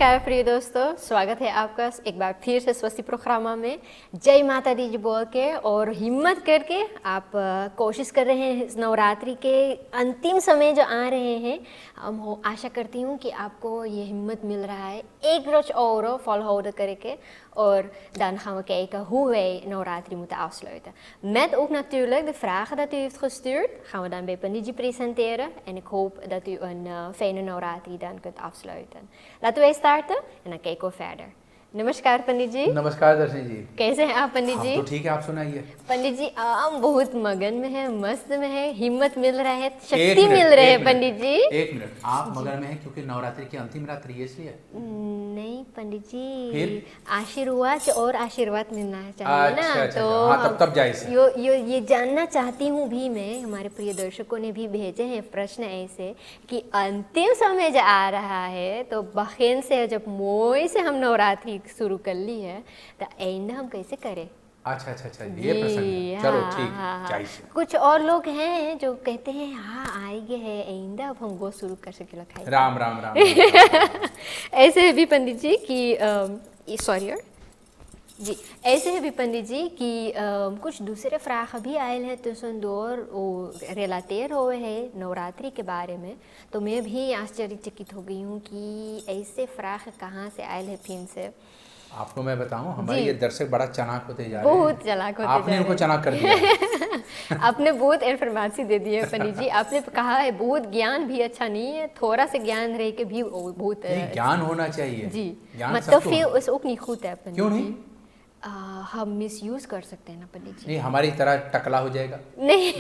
नमस्कार प्रिय दोस्तों, स्वागत है आपका एक बार फिर से स्वस्ति प्रोग्रामा में। जय माता दी जी बोल के और हिम्मत करके आप कोशिश कर रहे हैं। नवरात्रि के अंतिम समय जो आ रहे हैं, आशा करती हूँ कि आपको ये हिम्मत मिल रहा है एक रोज और volhouden करके और dan gaan we kijken hoe wij Navratri moeten afsluiten. Met ook natuurlijk de vragen dat u heeft gestuurd, gaan we dan bij Panditji presenteren. En ik hoop dat u een fijne Navratri dan kunt afsluiten. Laten wij starten en dan kijken we verder. नमस्कार पंडित जी। नमस्कार दर्शनी जी। कैसे हैं आप पंडित जी? हम तो ठीक है, आप सुनाइए। पंडित जी हम बहुत मगन में है, मस्त में है, हिम्मत मिल रहा है, शक्ति मिल रही है पंडित जी। एक मिनट, आप मगन में हैं क्योंकि नवरात्रि की अंतिम रात्रि है इसलिए? नहीं पंडित जी, फिर आशीर्वाद और आशीर्वाद मिलना चाहिए ना। अच्छा, तो हाँ, तब जायज़ है। ये जानना चाहती हूँ भी मैं, हमारे प्रिय दर्शकों ने भी भेजे हैं प्रश्न ऐसे कि अंतिम समय जो आ रहा है तो बहन से जब मोई से हम नवरात्रि शुरू कर ली है तो आइंदा हम कैसे करें? अच्छा, ये प्रश्न है। चलो ठीक, जायज़ है। कुछ और लोग हैं जो कहते हैं हाँ आएंगे है आइंदा, अब हम वो शुरू कर सके खाई। राम राम राम, ऐसे भी पंडित जी कि सॉरी जी, ऐसे है भी पंडित जी कि कुछ दूसरे फ्राख भी आए हैं तो संदोर रिलेटेड हुए हैं नवरात्रि के बारे में। तो मैं भी आश्चर्यचकित हो गई हूँ कि ऐसे फ्राख कहाँ से आए हैं फिर से। आपको मैं बताऊं, हमारे ये दर्शक बड़ा चालाक होते जा रहे हैं। बहुत चालाक होते जा रहे हैं। आपने उनको चालाक कर दिया। आपने बहुत इन्फॉर्मेशन दे दी है पंडित जी। आपने कहा है बहुत ज्ञान भी अच्छा नहीं है, थोड़ा सा ज्ञान रह के भी बहुत ज्ञान होना चाहिए जी। मतलब फिर उस ook niet goed है पंडित जी। क्यों नहीं? हम मिसयूज कर सकते हैं ना पंडित जी। नहीं, हमारी तरह टकला हो जाएगा नहीं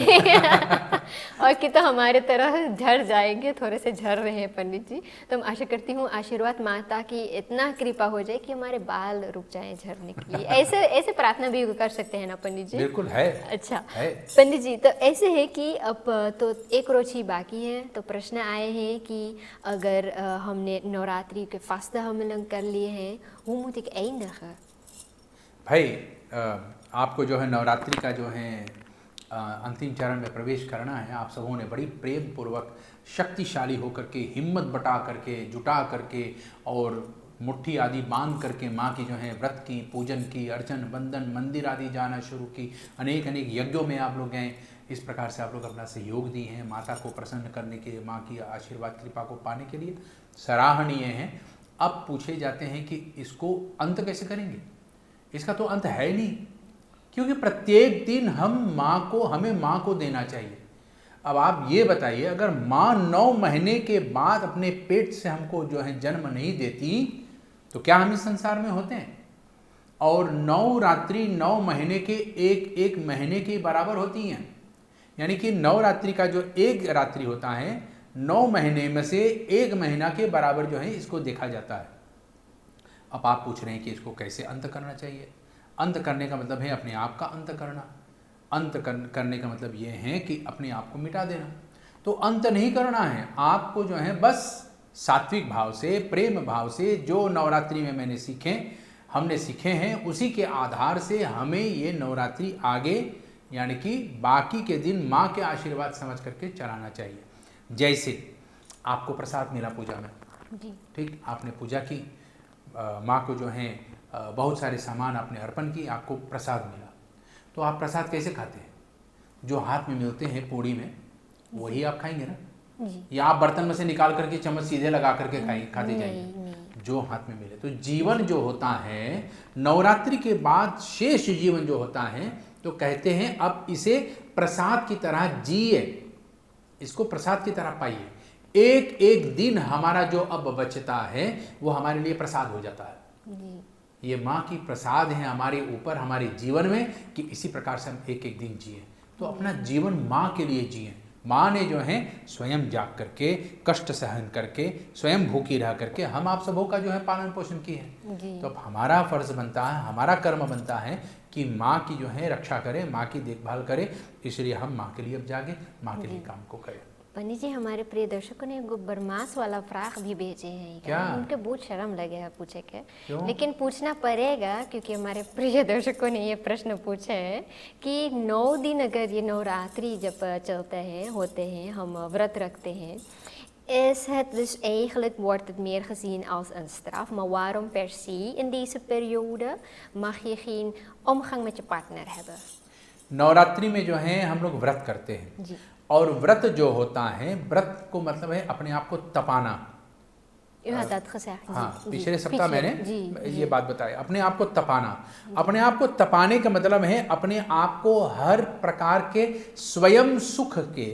और कि तो हमारे तरह झड़ जाएंगे, थोड़े से झड़ रहे हैं पंडित जी। तो मैं आशा करती हूँ आशीर्वाद माता की इतना कृपा हो जाए कि हमारे बाल रुक जाएं झड़ने के लिए। ऐसे प्रार्थना भी कर सकते हैं ना पंडित जी? बिल्कुल है। अच्छा है। पंडित जी, तो ऐसे है कि अब तो एक रोज ही बाकी है, तो प्रश्न आए हैं कि अगर हमने नवरात्रि के फास्ता हमलन कर लिए हैं, hoe moet ik eindigen? भाई आपको जो है नवरात्रि का जो है अंतिम चरण में प्रवेश करना है। आप सबों ने बड़ी प्रेम पूर्वक शक्तिशाली होकर के, हिम्मत बटा करके, जुटा करके और मुट्ठी आदि बांध करके माँ की जो है व्रत की, पूजन की, अर्चन बंदन मंदिर आदि जाना शुरू की। अनेक यज्ञों में आप लोग गए। इस प्रकार से आप लोग अपना सहयोग दिए हैं माता को प्रसन्न करने के, माँ की आशीर्वाद कृपा को पाने के लिए। सराहनीय है। अब पूछे जाते हैं कि इसको अंत कैसे करेंगे? इसका तो अंत है नहीं, क्योंकि प्रत्येक दिन हमें माँ को देना चाहिए। अब आप ये बताइए, अगर माँ 9 महीने के बाद अपने पेट से हमको जो है जन्म नहीं देती तो क्या हम इस संसार में होते हैं? और 9 रात्रि 9 महीने के एक महीने के बराबर होती हैं। यानी कि 9 रात्रि का जो एक रात्रि होता है 9 महीने में से 1 महीना के बराबर जो है इसको देखा जाता है। अब आप पूछ रहे हैं कि इसको कैसे अंत करना चाहिए? अंत करने का मतलब है अपने आप का अंत करना। अंत करने का मतलब ये है कि अपने आप को मिटा देना। तो अंत नहीं करना है आपको, जो है बस सात्विक भाव से, प्रेम भाव से, जो नवरात्रि में हमने सीखे हैं उसी के आधार से हमें ये नवरात्रि आगे यानी कि बाकी के दिन माँ के आशीर्वाद समझ करके चलाना चाहिए। जैसे आपको प्रसाद मिला पूजा में जी, ठीक, आपने पूजा की, माँ को जो है बहुत सारे सामान आपने अर्पण की, आपको प्रसाद मिला। तो आप प्रसाद कैसे खाते हैं? जो हाथ में मिलते हैं पूड़ी में वही आप खाएंगे ना जी। या आप बर्तन में से निकाल करके चम्मच सीधे लगा करके खाते जाएंगे? जो हाथ में मिले। तो जीवन जो होता है नवरात्रि के बाद, शेष जीवन जो होता है, तो कहते हैं अब इसे प्रसाद की तरह जिए, इसको प्रसाद की तरह पाइए। एक दिन हमारा जो अब बचता है वो हमारे लिए प्रसाद हो जाता है जी। ये माँ की प्रसाद है हमारे ऊपर, हमारे जीवन में, कि इसी प्रकार से हम एक दिन जिए। तो अपना जीवन माँ के लिए जिए। माँ ने जो है स्वयं जाग करके, कष्ट सहन करके, स्वयं भूखी रह करके हम आप सबों का जो है पालन पोषण की है। तो अब हमारा फर्ज बनता है, हमारा कर्म बनता है कि माँ की जो है रक्षा करें, माँ की देखभाल करें। इसलिए हम माँ के लिए अब जागे, माँ के लिए काम को करें। पंडित जी, हमारे प्रिय दर्शकों ने बरमास वाला फ्राक भी भेजे हैं क्या? उनके बहुत शर्म लगे है पूछे के, लेकिन पूछना पड़ेगा क्योंकि हमारे प्रिय दर्शकों ने ये प्रश्न पूछे है कि 9 दिन अगर ये नवरात्रि जब चलते हैं, होते हैं, हम व्रत रखते हैं, is het dus eigenlijk, wordt het meer gezien als een straf, maar waarom per se in deze periode mag je geen omgang met je partner hebben? Navratri में जो है हम लोग व्रत करते हैं जी। और व्रत जो होता है, व्रत को मतलब है अपने आप को तपाना। U had dat gezegd. हाँ, जी, पिछले जी, सप्ताह मैंने जी, ये बात बताई, अपने आप को तपाना। अपने आप को तपाने का मतलब है अपने आप को हर प्रकार के स्वयं सुख के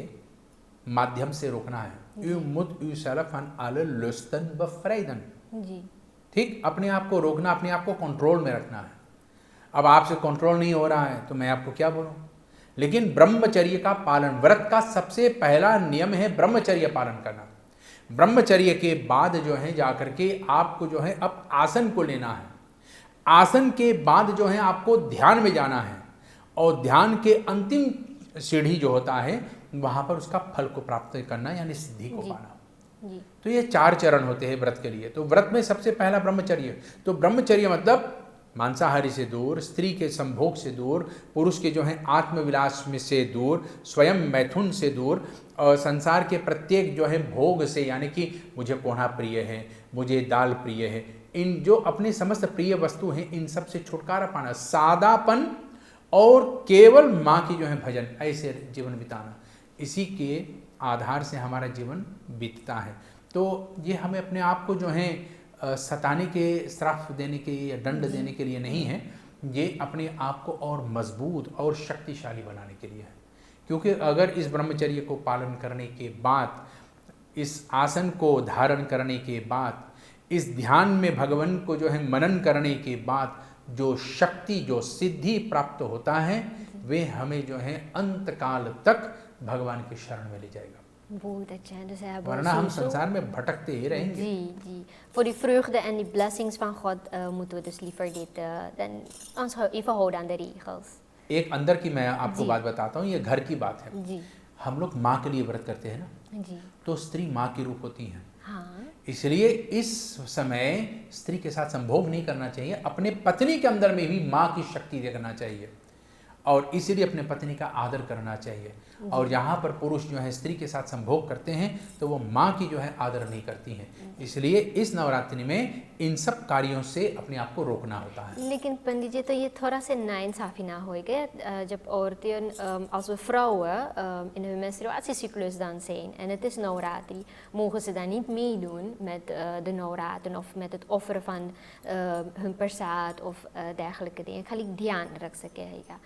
माध्यम से रोकना है। U moet uzelf van alle lusten bevrijden। जी, ठीक, अपने आप को रोकना, अपने आप को कंट्रोल में रखना है। अब आपसे कंट्रोल नहीं हो रहा है तो मैं आपको क्या बोलूं। लेकिन ब्रह्मचर्य का पालन, व्रत का सबसे पहला नियम है ब्रह्मचर्य पालन करना। ब्रह्मचर्य के बाद जो है जाकर के आपको जो है अब आसन को लेना है। आसन के बाद जो है आपको ध्यान में जाना है और ध्यान के अंतिम सीढ़ी जो होता है वहां पर उसका फल को प्राप्त करना, यानी सिद्धि को पाना। जी, तो ये 4 चरण होते हैं व्रत के लिए। तो व्रत में सबसे पहला ब्रह्मचर्य। तो ब्रह्मचर्य मतलब मांसाहारी से दूर, स्त्री के संभोग से दूर, पुरुष के जो है आत्मविलास में से दूर, स्वयं मैथुन से दूर और संसार के प्रत्येक जो है भोग से, यानी कि मुझे पोहा प्रिय है, मुझे दाल प्रिय है, इन जो अपने समस्त प्रिय वस्तु हैं इन सब से छुटकारा पाना, सादापन और केवल माँ की जो है भजन, ऐसे जीवन बिताना, इसी के आधार से हमारा जीवन बीतता है। तो ये हमें अपने आप को जो है सताने के, श्राप देने के या दंड देने के लिए नहीं है, ये अपने आप को और मजबूत और शक्तिशाली बनाने के लिए है। क्योंकि अगर इस ब्रह्मचर्य को पालन करने के बाद, इस आसन को धारण करने के बाद, इस ध्यान में भगवान को जो है मनन करने के बाद जो शक्ति, जो सिद्धि प्राप्त होता है, वे हमें जो है अंत काल तक भगवान के शरण में ले जाएगा। बहुत अच्छा है। Dus hij heeft वरना हम sowieso- संसार में भटकते ही रहेंगे। जी, जी. Voor die vreugde en die blessings van God moeten we dus liever dit, dan ons even houden aan de regels. एक अंदर की मैं आपको जी। बात बताता हूँ, ये घर की बात है। जी, हम लोग माँ के लिए व्रत करते हैं ना, जी, तो स्त्री माँ की रूप होती हैं। हाँ, इसलिए इस समय स्त्री के साथ संभोग नहीं करना चाहिए, अपने पत्नी के अंदर में भी माँ की शक्ति देखना चाहिए और इसीलिए अपने पत्नी का आदर करना चाहिए। और यहाँ पर पुरुष जो है स्त्री के साथ संभोग करते हैं तो वो माँ की जो है आदर नहीं करती हैं। इसलिए इस नवरात्रि में इन सब कार्यों से अपने आप को रोकना होता है। लेकिन पंडित जी, तो ये थोड़ा सा नाइंसाफी ना होएगा जब औरतें, als we vrouwen in hun menstruatiecyclus dan zijn en het is Navratri, mogen ze dan niet meedoen met de Navraten of met het offeren van hun persaad of dergelijke dingen. Gelijk dhyan rak sakega.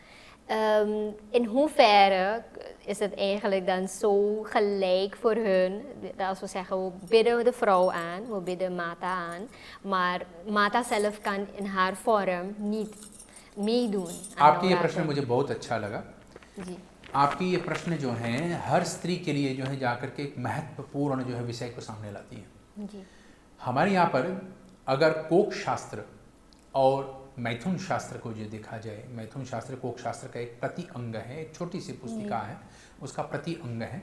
In hoeverre is het eigenlijk dan zo gelijk voor hun, als we zeggen we bidden de vrouw aan, we bidden Mata aan, maar Mata zelf kan in haar vorm niet meedoen aan आपकी ये नवरात्र। प्रश्न मुझे बहुत अच्छा लगा। जी, आपकी ये प्रश्न जो है हर स्त्री के लिए जो है जाकर के एक महत्वपूर्ण जो है विषय को सामने लाती है। जी, हमारे यहाँ पर अगर कोक शास्त्र और मैथुन शास्त्र को जो देखा जाए, मैथुन शास्त्र कोक शास्त्र का एक प्रति अंग है, एक छोटी सी पुस्तिका है, उसका प्रति अंग है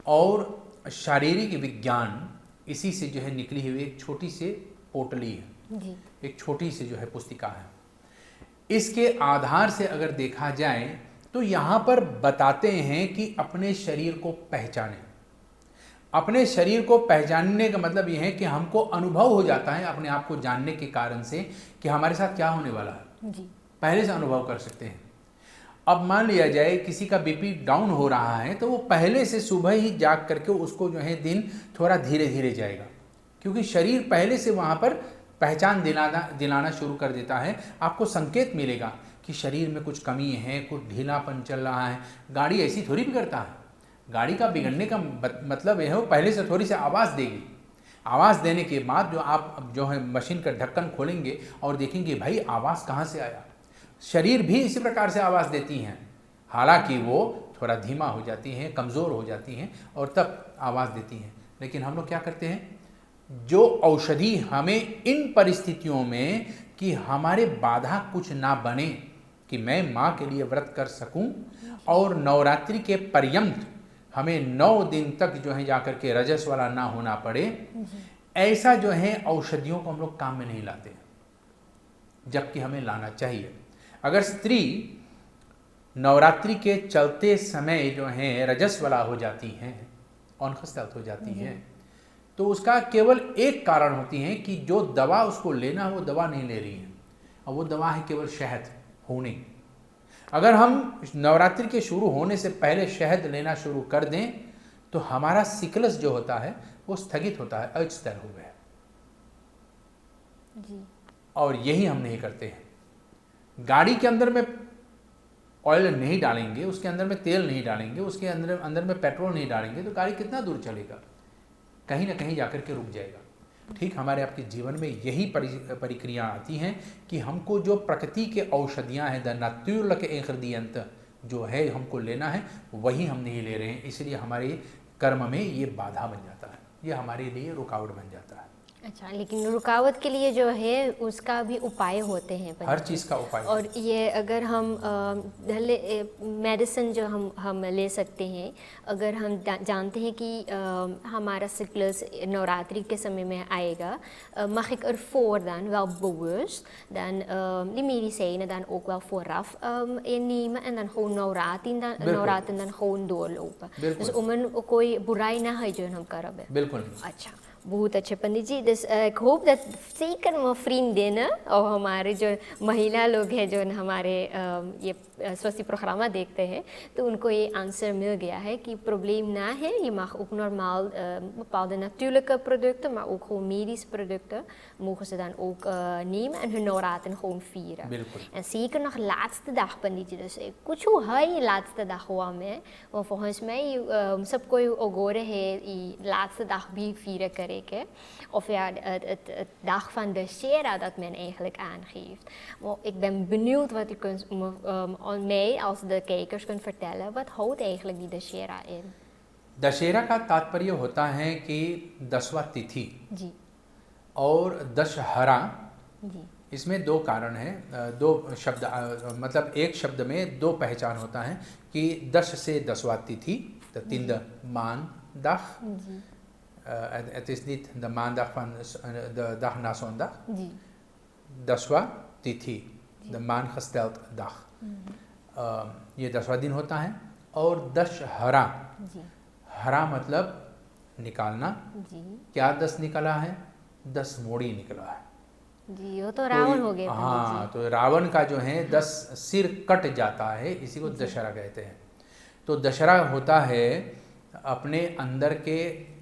और शारीरिक विज्ञान इसी से जो है निकली हुई एक छोटी सी पोटली है, जी, एक छोटी सी जो है पुस्तिका है। इसके आधार से अगर देखा जाए तो यहाँ पर बताते हैं कि अपने शरीर को पहचानें। अपने शरीर को पहचानने का मतलब यह है कि हमको अनुभव हो जाता है अपने आप को जानने के कारण से कि हमारे साथ क्या होने वाला है, जी, पहले से अनुभव कर सकते हैं। अब मान लिया जाए किसी का बीपी डाउन हो रहा है तो वो पहले से सुबह ही जाग करके उसको जो है दिन थोड़ा धीरे धीरे जाएगा, क्योंकि शरीर पहले से वहाँ पर पहचान दिलाना शुरू कर देता है। आपको संकेत मिलेगा कि शरीर में कुछ कमी है, कुछ ढीलापन चल रहा है। गाड़ी ऐसी थोड़ी बिगड़ता है, गाड़ी का बिगड़ने का मतलब यह है पहले से थोड़ी सी आवाज़ देगी। आवाज़ देने के बाद जो आप जो है मशीन का ढक्कन खोलेंगे और देखेंगे भाई आवाज़ कहाँ से आया। शरीर भी इसी प्रकार से आवाज़ देती हैं, हालांकि वो थोड़ा धीमा हो जाती हैं, कमज़ोर हो जाती हैं और तब आवाज़ देती हैं। लेकिन हम लोग क्या करते हैं, जो औषधि हमें इन परिस्थितियों में कि हमारे बाधा कुछ ना बने, कि मैं माँ के लिए व्रत कर सकूं और नवरात्रि के पर्यंत हमें 9 दिन तक जो है जाकर के रजस वाला ना होना पड़े, ऐसा जो है औषधियों को हम लोग काम में नहीं लाते, जबकि हमें लाना चाहिए। अगर स्त्री नवरात्रि के चलते समय जो है रजस वाला हो जाती हैं, अनखस्तात हो जाती हैं, तो उसका केवल एक कारण होती है कि जो दवा उसको लेना है वो दवा नहीं ले रही है, और वो दवा है केवल शहद होने। अगर हम नवरात्रि के शुरू होने से पहले शहद लेना शुरू कर दें तो हमारा सिकलस जो होता है वो स्थगित होता है, अस्थायी हो गया जी। और यही हम नहीं करते हैं। गाड़ी के अंदर में ऑयल नहीं डालेंगे, उसके अंदर में तेल नहीं डालेंगे, उसके अंदर में पेट्रोल नहीं डालेंगे तो गाड़ी कितना दूर चलेगा, कहीं ना कहीं जाकर के रुक जाएगा। ठीक हमारे आपके जीवन में यही परिक्रिया आती हैं कि हमको जो प्रकृति के औषधियाँ हैं, द नातुर्लक इंग्रेडिएंट जो है हमको लेना है वही हम नहीं ले रहे हैं, इसलिए हमारे कर्म में ये बाधा बन जाता है, ये हमारे लिए रुकावट बन जाता है। अच्छा, लेकिन रुकावट के लिए जो है उसका भी उपाय होते हैं हर चीज़ का उपाय। और ये अगर हम मेडिसिन जो हम ले सकते हैं, अगर हम जानते हैं कि हमारा सिकलस नवरात्रि के समय में आएगा, mag ik ervoor dan wel bewust dan die medicijnen dan ook wel vooraf innemen en dan gewoon Navratri dan gewoon doorlopen। Dus कोई बुराई ना है जो हम कर रहे। बिल्कुल। अच्छा, बहुत अच्छे Pandit ji. This I hope that seeker vriendinnen और हमारे जो महिला लोग हैं जो हमारे ये स्वस्ति प्रोग्राम देखते हैं तो उनको ये आंसर मिल गया है कि probleem na है, je mag ook normaal bepaalde natuurlijke producten, maar ook gewoon medische producten mogen ze dan ook nemen en hun navraten gewoon vieren। बिल्कुल। En zeker nog laatste dag पंडित जी, dus कुछ है ये laatste dag हुआ में और volgens mij सबको ogoren है ये laatste dag भी vieren krijgen, of ja het dag van de Shera dat men eigenlijk aangeeft। Maar ik ben benieuwd wat u kunt mij als de kijkers kunt vertellen, wat houdt eigenlijk die Dussehra in? Dussehra का तात्पर्य होता है कि 10वां तिथि जी और दशहरा, जी इसमें दो कारण हैं, दो शब्द मतलब एक शब्द में दो पहचान होता है कि 10 से 10वां तिथि, de 10e maandag, het is niet de maandag van de dag na zondag, 10वां तिथि, de maangesteld dag, ये 10वां दिन होता है। और दशहरा, हरा मतलब निकालना, क्या 10 निकला है, 10 मोड़ी निकला है जी, वो तो रावण हो गए। हाँ, तो रावण का जो है 10 सिर कट जाता है, इसी को दशहरा कहते हैं। तो दशहरा होता है अपने अंदर के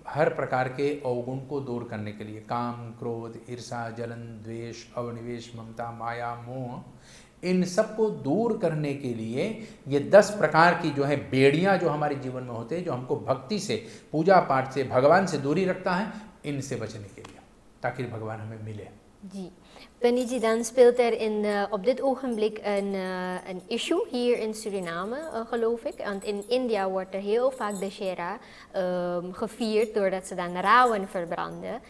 हर प्रकार के अवगुण को दूर करने के लिए, काम, क्रोध, ईर्षा, जलन, द्वेष, अवनिवेश, ममता, माया, मोह, इन सब को दूर करने के लिए ये 10 प्रकार की जो है बेड़ियाँ जो हमारे जीवन में होते हैं, जो हमको भक्ति से, पूजा पाठ से, भगवान से दूरी रखता है, इनसे बचने के लिए, ताकि भगवान हमें मिले। जी Penny ji, dan speelt er op dit ogenblik een issue hier in Suriname, geloof ik. Want in India wordt er heel vaak Dashera gevierd doordat ze dan Rawan verbranden.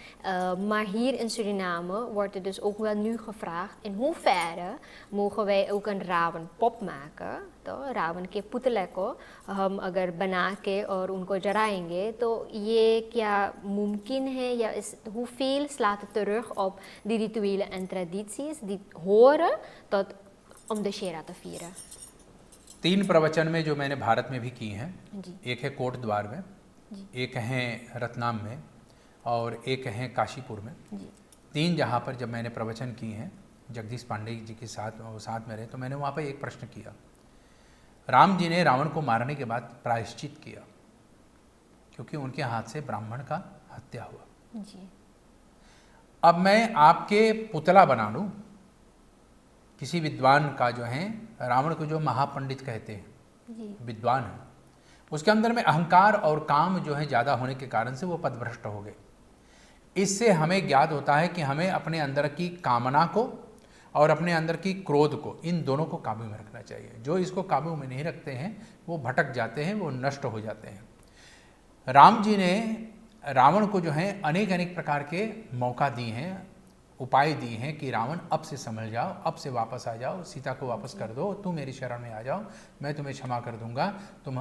Maar hier in Suriname wordt er dus ook wel nu gevraagd in hoeverre mogen wij ook een Rawan pop maken. तो रावण के पुतले को हम अगर बना के और उनको जलाएंगे तो ये क्या मुमकिन है, या hoeveel slaat het terug op die rituelen en tradities die horen tot om de Dashera te vieren? 3 प्रवचन में जो मैंने भारत में भी की हैं, एक है कोट द्वार में, एक है रतलाम में और एक है काशीपुर में। 3 जहाँ पर जब मैंने प्रवचन किए हैं जगदीश पांडे जी के साथ में रहे, तो मैंने वहाँ पर एक प्रश्न किया। राम जी ने रावण को मारने के बाद प्रायश्चित किया क्योंकि उनके हाथ से ब्राह्मण का हत्या हुआ। जी। अब मैं आपके पुतला बना लूं, किसी विद्वान का जो है, रावण को जो महापंडित कहते हैं, विद्वान है, उसके अंदर में अहंकार और काम जो है ज़्यादा होने के कारण से वो पदभ्रष्ट हो गए। इससे हमें ज्ञात होता है कि हमें अपने अंदर की कामना को और अपने अंदर की क्रोध को, इन दोनों को काबू में रखना चाहिए। जो इसको काबू में नहीं रखते हैं वो भटक जाते हैं, वो नष्ट हो जाते हैं। राम जी ने रावण को जो है अनेक अनेक प्रकार के मौका दिए हैं, उपाय दिए हैं कि रावण अब से संभल जाओ, अब से वापस आ जाओ, सीता को वापस कर दो, तुम मेरी शरण में आ जाओ, मैं तुम्हें क्षमा कर दूंगा, तुम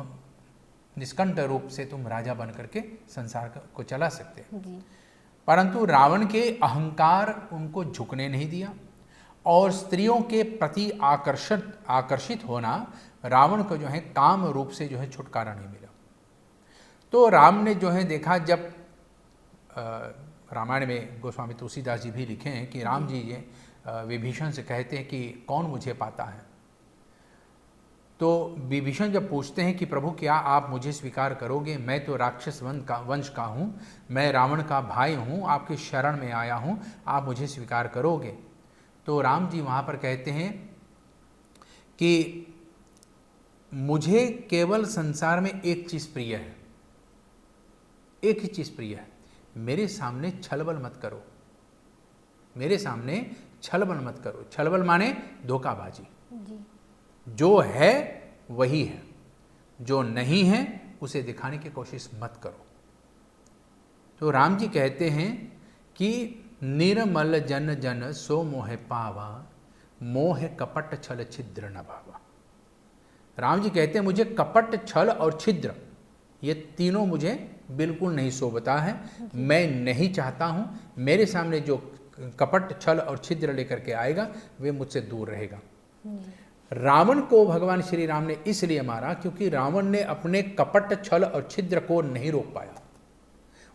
निष्कंठ रूप से तुम राजा बन करके संसार को चला सकते हैं। परंतु रावण के अहंकार उनको झुकने नहीं दिया और स्त्रियों के प्रति आकर्षित होना रावण को जो है काम रूप से जो है छुटकारा नहीं मिला। तो राम ने जो है देखा, जब रामायण में गोस्वामी तुलसीदास जी भी लिखे हैं कि राम जी ये विभीषण से कहते हैं कि कौन मुझे पाता है। तो विभीषण जब पूछते हैं कि प्रभु क्या आप मुझे स्वीकार करोगे, मैं तो राक्षस वंश का हूँ, मैं रावण का भाई हूँ, आपके शरण में आया हूँ, आप मुझे स्वीकार करोगे। तो राम जी वहाँ पर कहते हैं कि मुझे केवल संसार में एक चीज़ प्रिय है, एक ही चीज़ प्रिय है, मेरे सामने छलबल मत करो, मेरे सामने छलबल मत करो। छलबल माने धोखाबाजी। जो है वही है, जो नहीं है उसे दिखाने की कोशिश मत करो। तो राम जी कहते हैं कि निर्मल जन जन सो मोह पावा, मोह कपट छल छिद्र न भावा। राम जी कहते हैं मुझे कपट छल और छिद्र ये तीनों मुझे बिल्कुल नहीं शोभता है, मैं नहीं चाहता हूँ, मेरे सामने जो कपट छल और छिद्र लेकर के आएगा वे मुझसे दूर रहेगा। रावण को भगवान श्री राम ने इसलिए मारा क्योंकि रावण ने अपने कपट छल और छिद्र को नहीं रोक पाया,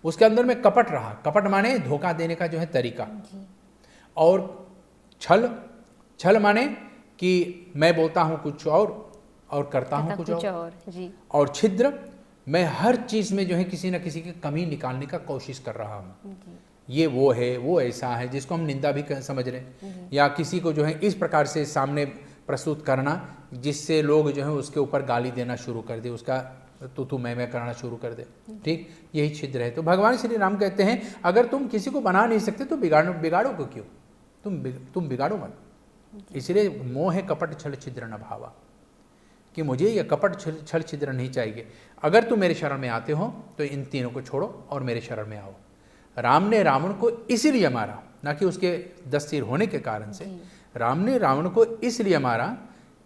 उसके अंदर में कपट रहा। कपट माने धोखा देने का जो है तरीका, और छल माने कि मैं बोलता हूँ कुछ और करता हूँ कुछ और जी। और छिद्र मैं हर चीज़ में जो है किसी न किसी की कमी निकालने का कोशिश कर रहा हूँ। ये वो है, वो ऐसा है, जिसको हम निंदा भी समझ रहे हैं, या किसी को जो है इस प्रकार से सामने प्रस्तुत करना जिससे लोग जो है उसके ऊपर गाली देना शुरू कर दे, उसका तू मैं करना शुरू कर दे। ठीक, यही छिद्र है। तो भगवान श्री राम कहते हैं अगर तुम किसी को बना नहीं सकते तो बिगाड़ो को क्यों, तुम बिगाड़ो मत। इसलिए मोह कपट छल छिद्र न भावा, कि मुझे यह कपट छल छिद्र नहीं चाहिए। अगर तुम मेरे शरण में आते हो तो इन तीनों को छोड़ो और मेरे शरण में आओ। राम ने रावण को इसलिए मारा, ना कि उसके 10 सिर होने के कारण से। राम ने रावण को इसलिए मारा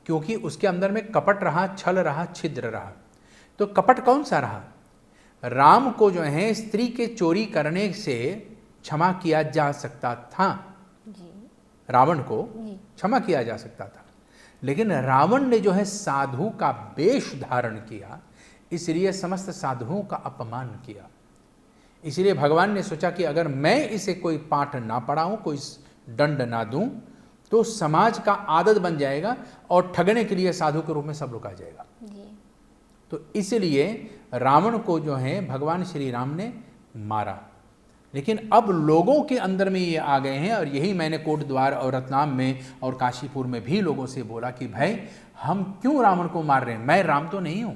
क्योंकि उसके अंदर में कपट रहा, छल रहा, छिद्र रहा। तो कपट कौन सा रहा? राम को जो है स्त्री के चोरी करने से क्षमा किया जा सकता था, रावण को क्षमा किया जा सकता था, लेकिन रावण ने जो है साधु का वेश धारण किया, इसलिए समस्त साधुओं का अपमान किया। इसलिए भगवान ने सोचा कि अगर मैं इसे कोई पाठ ना पढ़ाऊं, कोई दंड ना दूं, तो समाज का आदत बन जाएगा और ठगने के लिए साधु के रूप में सब लोग आ जाएगा। तो इसलिए रावण को जो है भगवान श्री राम ने मारा। लेकिन अब लोगों के अंदर में ये आ गए हैं, और यही मैंने कोटद्वार और रतलाम में और काशीपुर में भी लोगों से बोला कि भाई हम क्यों रावण को मार रहे हैं? मैं राम तो नहीं हूं।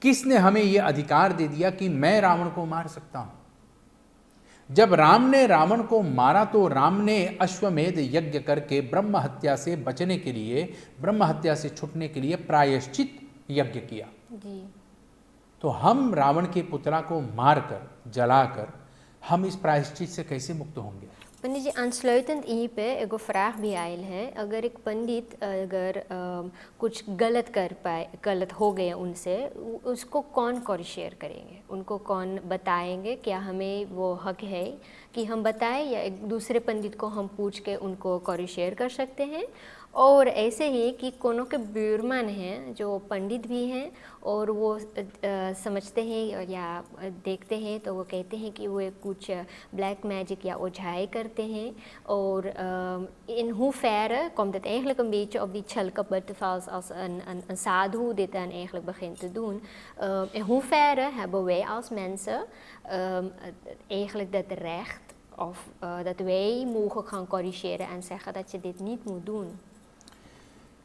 किसने हमें यह अधिकार दे दिया कि मैं रावण को मार सकता हूं? जब राम ने रावण को मारा तो राम ने अश्वमेध यज्ञ करके ब्रह्म हत्या से बचने के लिए, ब्रह्म हत्या से छुटने के लिए प्रायश्चित यज्ञ किया। तो हम रावण के पुतला को मारकर, जलाकर हम इस प्रायश्चित से कैसे मुक्त होंगे? पंडित जी, aansluitend यहीं पे एगो फ्राग भी आयल है। अगर एक पंडित अगर कुछ गलत हो गए उनसे, उसको कौन कॉरिशेयर करेंगे, उनको कौन बताएंगे? क्या हमें वो हक है कि हम बताएं, या एक दूसरे पंडित को हम पूछ के उनको कॉरिशेयर कर सकते हैं? और ऐसे ही कि कोनो के ब्यूरमन हैं जो पंडित भी हैं और वो समझते हैं या देखते हैं, तो वो कहते हैं कि वो कुछ ब्लैक मैजिक या ओझाई करते हैं, और in hoeverre komt het eigenlijk een beetje op die chelkapbuttenvals als een sadhu dit dan eigenlijk begint te doen. In hoeverre hebben wij als mensen eigenlijk dat recht, of dat wij mogen gaan corrigeren en zeggen dat je dit niet moet doen?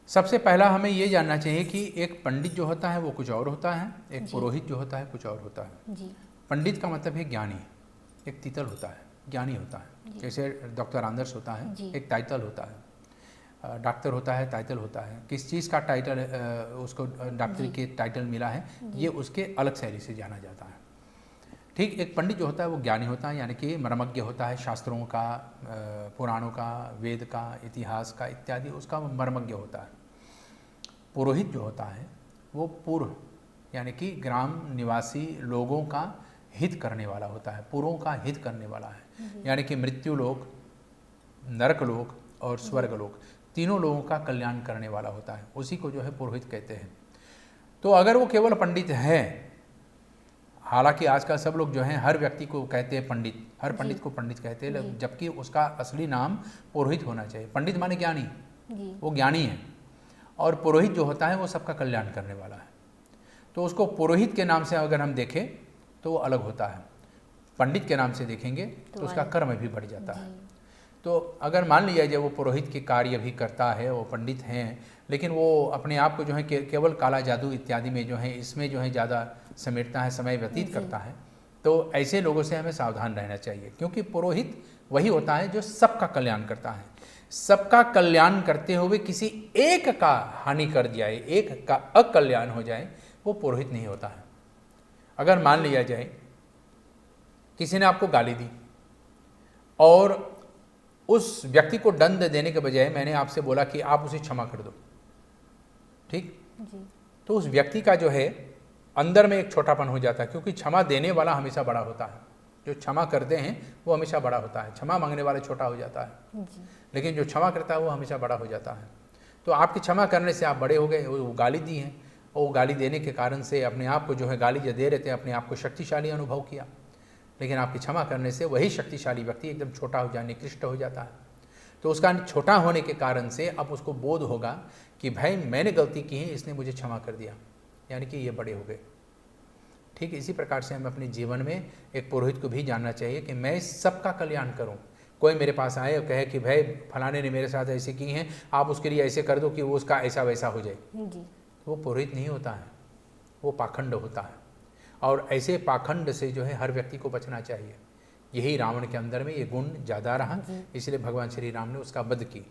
सबसे पहला हमें ये जानना चाहिए कि एक पंडित जो होता है वो कुछ और होता है, एक पुरोहित जो होता है कुछ और होता है। पंडित का मतलब है ज्ञानी, एक तितल होता है, ज्ञानी होता है। जैसे डॉक्टर आंदर्स होता है, एक टाइटल होता है, डॉक्टर होता है, टाइटल होता है। किस चीज़ का टाइटल उसको डॉक्टरी के टाइटल मिला है, ये उसके अलग शैली से जाना जाता है। ठीक, एक पंडित जो होता है वो ज्ञानी होता है, यानी कि मर्मज्ञ होता है, शास्त्रों का, पुराणों का, वेद का, इतिहास का इत्यादि उसका मर्मज्ञ होता है। पुरोहित जो होता है वो पूर्व, यानी कि ग्राम निवासी लोगों का हित करने वाला होता है, पुरों का हित करने वाला है, यानी कि मृत्यु लोक, नरक लोक और स्वर्ग लोक, तीनों लोगों का कल्याण करने वाला होता है, उसी को जो है पुरोहित कहते हैं। तो अगर वो केवल पंडित है, हालांकि आजकल सब लोग जो हैं हर व्यक्ति को कहते हैं पंडित, हर पंडित को पंडित कहते हैं, जबकि उसका असली नाम पुरोहित होना चाहिए। पंडित माने ज्ञानी, वो ज्ञानी है, और पुरोहित जो होता है वो सबका कल्याण करने वाला है। तो उसको पुरोहित के नाम से अगर हम देखें तो वो अलग होता है, पंडित के नाम से देखेंगे तो उसका कर्म भी बढ़ जाता है। तो अगर मान लिया जाए वो पुरोहित के कार्य भी करता है, वो पंडित हैं, लेकिन वो अपने आप को जो है केवल काला जादू इत्यादि में जो है इसमें जो है ज़्यादा समेटता है, समय व्यतीत करता है, तो ऐसे लोगों से हमें सावधान रहना चाहिए, क्योंकि पुरोहित वही होता है जो सबका कल्याण करता है। सबका कल्याण करते हुए किसी एक का हानि कर जाए, एक का अकल्याण हो जाए, वो पुरोहित नहीं होता है। अगर मान लिया जाए किसी ने आपको गाली दी और उस व्यक्ति को दंड देने के बजाय मैंने आपसे बोला कि आप उसे क्षमा कर दो, ठीक जी, तो उस व्यक्ति का जो है अंदर में एक छोटापन हो जाता है, क्योंकि क्षमा देने वाला हमेशा बड़ा होता है, जो क्षमा करते हैं वो हमेशा बड़ा होता है। क्षमा मांगने वाला छोटा हो जाता है जी, लेकिन जो क्षमा करता है वो हमेशा बड़ा हो जाता है। तो आपकी क्षमा करने से आप बड़े हो गए, वो गाली दी हैं, और वो गाली देने के कारण से अपने आप को जो है गाली जो दे रहे थे अपने आप को शक्तिशाली अनुभव किया, लेकिन आपकी क्षमा करने से वही शक्तिशाली व्यक्ति एकदम छोटा हो जाए, निकृष्ट हो जाता है। तो उसका छोटा होने के कारण से अब उसको बोध होगा कि भाई मैंने गलती की है, इसने मुझे क्षमा कर दिया, यानी कि ये बड़े हो गए। ठीक इसी प्रकार से हमें अपने जीवन में एक पुरोहित को भी जानना चाहिए कि मैं सबका कल्याण करूं। कोई मेरे पास आए और कहे कि भाई फलाने ने मेरे साथ ऐसे की हैं, आप उसके लिए ऐसे कर दो कि वो उसका ऐसा वैसा हो जाए, वो पुरोहित नहीं होता है, वो पाखंड होता है। और ऐसे पाखंड से जो है हर व्यक्ति को बचना चाहिए। यही रावण के अंदर में ये गुण ज़्यादा रहा, इसलिए भगवान श्री राम ने उसका वध की।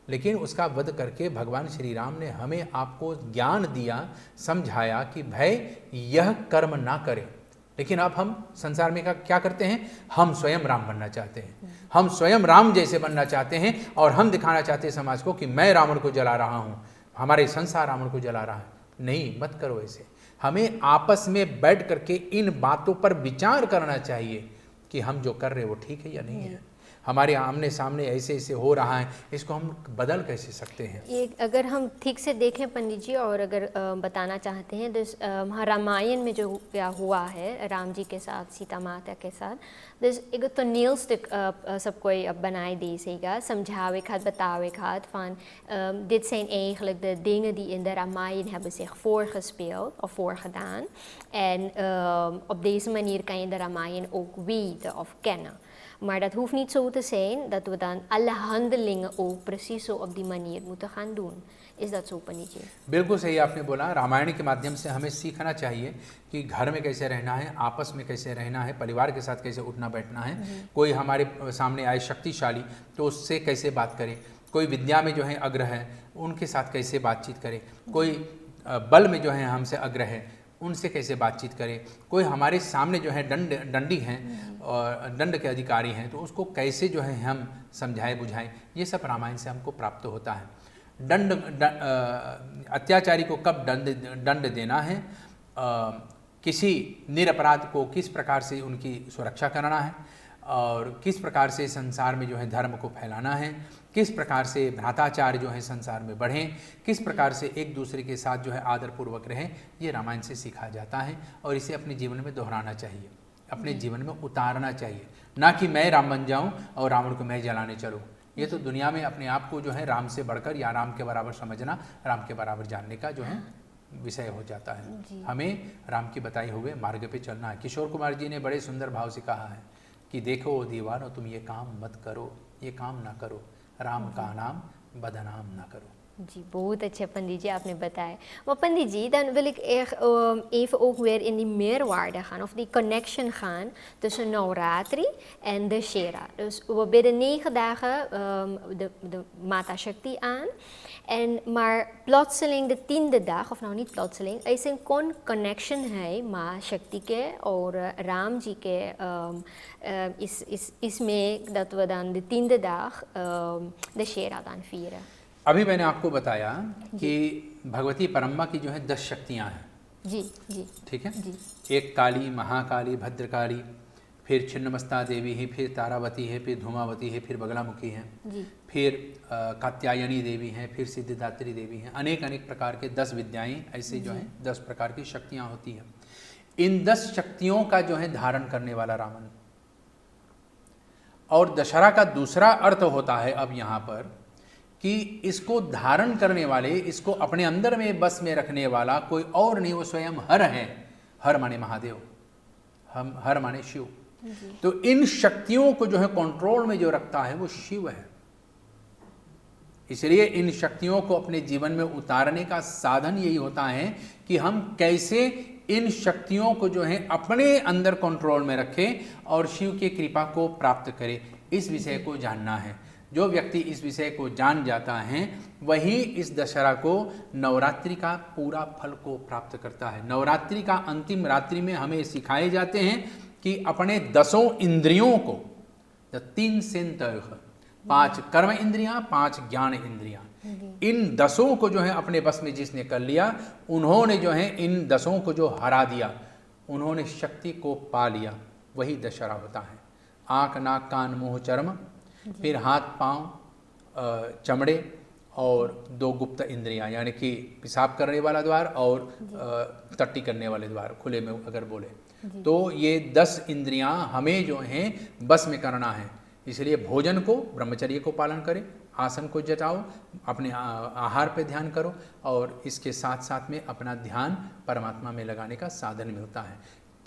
लेकिन उसका वध करके भगवान श्री राम ने हमें आपको ज्ञान दिया, समझाया कि भाई यह कर्म ना करें। लेकिन अब हम संसार में क्या करते हैं, हम स्वयं राम बनना चाहते हैं, हम स्वयं राम जैसे बनना चाहते हैं, और हम दिखाना चाहते हैं समाज को कि मैं रावण को जला रहा हूँ, हमारे संसार रावण को जला रहा है। नहीं, मत करो ऐसे। हमें आपस में बैठ करके इन बातों पर विचार करना चाहिए कि हम जो कर रहे हैं वो ठीक है या नहीं है। हमारे आमने सामने ऐसे ऐसे हो रहा है, इसको हम बदल कैसे सकते हैं। ये अगर हम ठीक से देखें पंडित जी, और अगर बताना चाहते हैं तो रामायण में जो क्या हुआ है राम जी के साथ, सीता माता के साथ, dus ik het toneelstuk सबको बनाई देगा, समझावे खात, बतावे खात van dit zijn eigenlijk de dingen die in de Ramayana hebben zich voorgespeeld of voorgedaan. En op deze manier kan je de Ramayana ook weten of kennen. Maar dat hoeft niet zo te zijn dat we dan alle handelingen ook precies zo op die manier moeten gaan doen. Is dat zo, पंडित जी? बिल्कुल सही आपने बोला। रामायण के माध्यम से हमें सीखना चाहिए कि घर में कैसे रहना है, आपस में कैसे रहना है, परिवार के साथ कैसे उठना बैठना है। कोई हमारे सामने आए शक्तिशाली तो उससे कैसे बात करें, कोई विद्या में जो है अग्र है उनके साथ कैसे बातचीत करें, कोई बल में जो है हमसे अग्र है उनसे कैसे बातचीत करें, कोई हमारे सामने जो है दंडी हैं और दंड के अधिकारी हैं तो उसको कैसे जो है हम समझाएं बुझाएं। ये सब रामायण से हमको प्राप्त होता है। अत्याचारी को कब दंड देना है, किसी निरपराध को किस प्रकार से उनकी सुरक्षा करना है, और किस प्रकार से संसार में जो है धर्म को फैलाना है, किस प्रकार से भ्राताचार जो है संसार में बढ़ें, किस प्रकार से एक दूसरे के साथ जो है आदरपूर्वक रहें, ये रामायण से सीखा जाता है। और इसे अपने जीवन में दोहराना चाहिए, अपने जीवन में उतारना चाहिए, ना कि मैं राम बन जाऊं और रावण को मैं जलाने चलूं। ये तो दुनिया में अपने आप को जो है राम से बढ़कर या राम के बराबर समझना, राम के बराबर जानने का जो है विषय हो जाता है। हमें राम की बताए हुए मार्ग पे चलना है। किशोर कुमार जी ने बड़े सुंदर भाव से कहा है कि देखो दीवानो तुम ये काम मत करो, ये काम ना करो, राम का नाम बदनाम ना करो। जी, बहुत अच्छे पंडित जी आपने बताया। Maar Pandit ji, dan wil ik even ook weer in die meerwaarde gaan, of die connection gaan tussen Navratri en de Shera. Dus we bidden 9 dagen de Mata Shakti aan. Maar plotseling de 10e dag, of nou niet plotseling, ऐसे कौन connection है माँ शक्ति के और राम जी के इसमें dat we dan de 10e dag de Shera dan vieren। अभी मैंने आपको बताया कि भगवती परम्बा की जो है 10 शक्तियाँ हैं। जी जी, ठीक है जी। एक काली, महाकाली, भद्रकाली, फिर छिन्नमस्ता देवी है, फिर तारावती है, फिर धूमावती है, फिर बगलामुखी है, फिर कात्यायनी देवी हैं, फिर सिद्धिदात्री देवी हैं। अनेक अनेक प्रकार के 10 विद्याएं ऐसे जो हैं 10 प्रकार की शक्तियाँ होती हैं। इन 10 शक्तियों का जो है धारण करने वाला रावण। और दशहरा का दूसरा अर्थ होता है अब यहाँ पर कि इसको धारण करने वाले, इसको अपने अंदर में बस में रखने वाला कोई और नहीं, वो स्वयं हर है। हर माने महादेव, हम हर माने शिव। तो इन शक्तियों को जो है कंट्रोल में जो रखता है वो शिव है। इसलिए इन शक्तियों को अपने जीवन में उतारने का साधन यही होता है कि हम कैसे इन शक्तियों को जो है अपने अंदर कंट्रोल में रखें और शिव की कृपा को प्राप्त करें। इस विषय को जानना है। जो व्यक्ति इस विषय को जान जाता है वही इस दशहरा को, नवरात्रि का पूरा फल को प्राप्त करता है। नवरात्रि का अंतिम रात्रि में हमें सिखाए जाते हैं कि अपने 10 इंद्रियों को, 3 सेंतर, 5 कर्म इंद्रियां, 5 ज्ञान इंद्रियां, इन 10 को जो है अपने बस में जिसने कर लिया, उन्होंने जो है इन 10 को जो हरा दिया, उन्होंने शक्ति को पा लिया। वही दशहरा होता है। आँख, नाक, कान, मुंह, चर्म, फिर हाथ, पाँव, चमड़े और 2 गुप्त इंद्रियां, यानी कि पेशाब करने वाला द्वार और टट्टी करने वाले द्वार, खुले में अगर बोले तो ये 10 इंद्रियां हमें जो हैं बस में करना है। इसलिए भोजन को, ब्रह्मचर्य को पालन करें, आसन को जटाओ, अपने आहार पे ध्यान करो और इसके साथ साथ में अपना ध्यान परमात्मा में लगाने का साधन में होता है।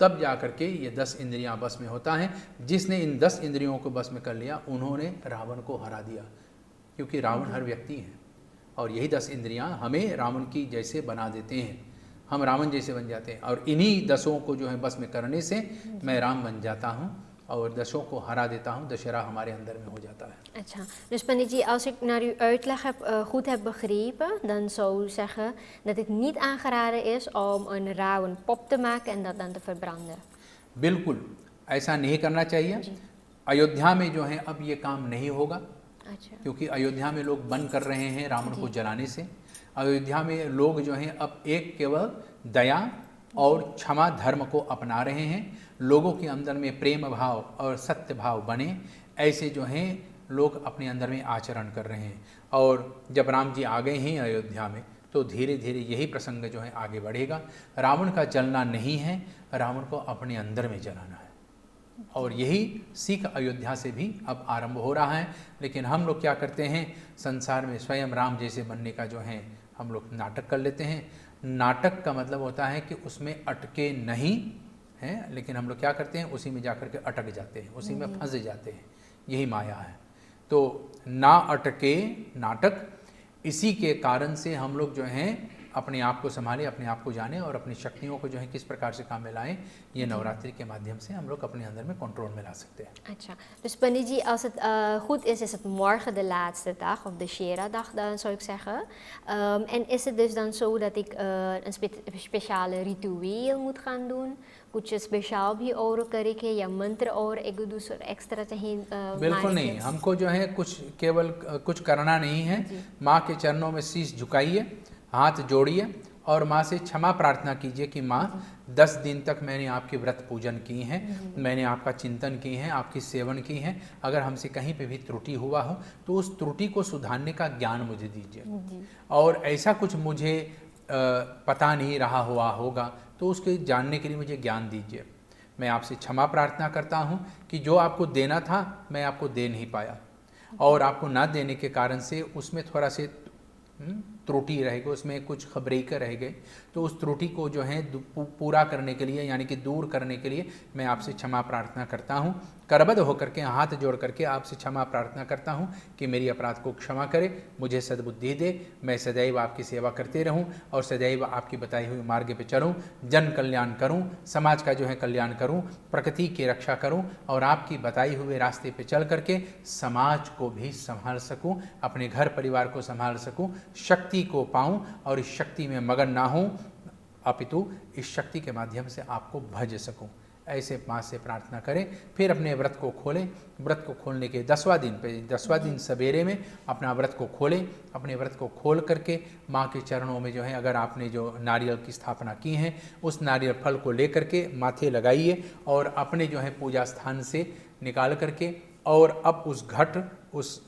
तब जा कर के ये 10 इंद्रियां बस में होता है। जिसने इन 10 इंद्रियों को बस में कर लिया, उन्होंने रावण को हरा दिया। क्योंकि रावण हर व्यक्ति है और यही 10 इंद्रियां हमें रावण की जैसे बना देते हैं। हम रावण जैसे बन जाते हैं और इन्हीं 10 को जो है बस में करने से मैं राम बन जाता हूँ और 10 को हरा देता हूँ। दशहरा हमारे अंदर में हो जाता है। अच्छा, dus Pandit ji, als ik naar uw uitleg goed heb begrepen, dan zou u zeggen dat het niet aangeraden is om een rauwe pop te maken en dat dan te verbranden. बिल्कुल ऐसा नहीं करना चाहिए। अयोध्या में जो है अब ये काम नहीं होगा। अच्छा, क्योंकि अयोध्या में लोग बंद कर रहे हैं रावण को जलाने से। अयोध्या में लोग जो हैं अब एक केवल दया और क्षमा धर्म को अपना रहे हैं। लोगों के अंदर में प्रेम भाव और सत्य भाव बने, ऐसे जो हैं लोग अपने अंदर में आचरण कर रहे हैं। और जब राम जी आ गए हैं अयोध्या में तो धीरे धीरे यही प्रसंग जो है आगे बढ़ेगा। रावण का जलना नहीं है, रावण को अपने अंदर में जलाना है। और यही सीख अयोध्या से भी अब आरंभ हो रहा है। लेकिन हम लोग क्या करते हैं, संसार में स्वयं राम जैसे बनने का जो है हम लोग नाटक कर लेते हैं। नाटक का मतलब होता है कि उसमें अटके नहीं हैं, लेकिन हम लोग क्या करते हैं, उसी में जाकर के अटक जाते हैं, उसी में फंस जाते हैं। यही माया है। तो ना अटके नाटक, इसी के कारण से हम लोग जो हैं अपने आप को संभालें, अपने आप को जानें और अपनी शक्तियों को जो है किस प्रकार से काम में लाएं। ये नवरात्रि के माध्यम से हम लोग अपने अंदर में कंट्रोल में ला सकते हैं। अच्छा, dus Pandit ji, als het goed is het morgen de laatste dag of de Shera-dag dan zou ik zeggen. En is het dus dan zo dat ik een speciale ritueel moet gaan doen? कुछ special भी और करके या मंत्र और एक दूसरा extra चाहिए? बिल्कुल नहीं, हमको जो है कुछ केवल कुछ करना नहीं है। माँ के चरणों में शीश झुकाइए, हाथ जोड़िए और माँ से क्षमा प्रार्थना कीजिए कि माँ 10 दिन तक मैंने आपके व्रत पूजन की हैं, मैंने आपका चिंतन की है, आपकी सेवन की है। अगर हमसे कहीं पे भी त्रुटि हुआ हो तो उस त्रुटि को सुधारने का ज्ञान मुझे दीजिए। और ऐसा कुछ मुझे पता नहीं रहा हुआ होगा तो उसके जानने के लिए मुझे ज्ञान दीजिए। मैं आपसे क्षमा प्रार्थना करता हूँ कि जो आपको देना था मैं आपको दे नहीं पाया और आपको ना देने के कारण से उसमें थोड़ा से त्रुटि रह गई, उसमें कुछ खबरें रह गए। तो उस त्रुटि को जो है पूरा करने के लिए यानी कि दूर करने के लिए मैं आपसे क्षमा प्रार्थना करता हूँ। करबद्ध होकर के हाथ जोड़ करके आपसे क्षमा प्रार्थना करता हूँ कि मेरी अपराध को क्षमा करे, मुझे सद्बुद्धि दे, मैं सदैव आपकी सेवा करते रहूँ और सदैव आपकी बताई हुई मार्ग पे चलूँ, जन कल्याण करूँ, समाज का जो है कल्याण करूँ, प्रकृति की रक्षा करूँ और आपकी बताई हुए रास्ते पे चल करके समाज को भी संभाल सकूँ, अपने घर परिवार को संभाल सकूँ, शक्ति को पाऊँ और इस शक्ति में मगन ना हूँ, अपितु इस शक्ति के माध्यम से आपको भज सकूं। ऐसे माँ से प्रार्थना करें। फिर अपने व्रत को खोलें। व्रत को खोलने के 10वां दिन पे 10वां दिन सवेरे में अपना व्रत को खोलें। अपने व्रत को खोल करके माँ के चरणों में जो है अगर आपने जो नारियल की स्थापना की है उस नारियल फल को लेकर के माथे लगाइए और अपने जो है पूजा स्थान से निकाल करके और अब उस घट उस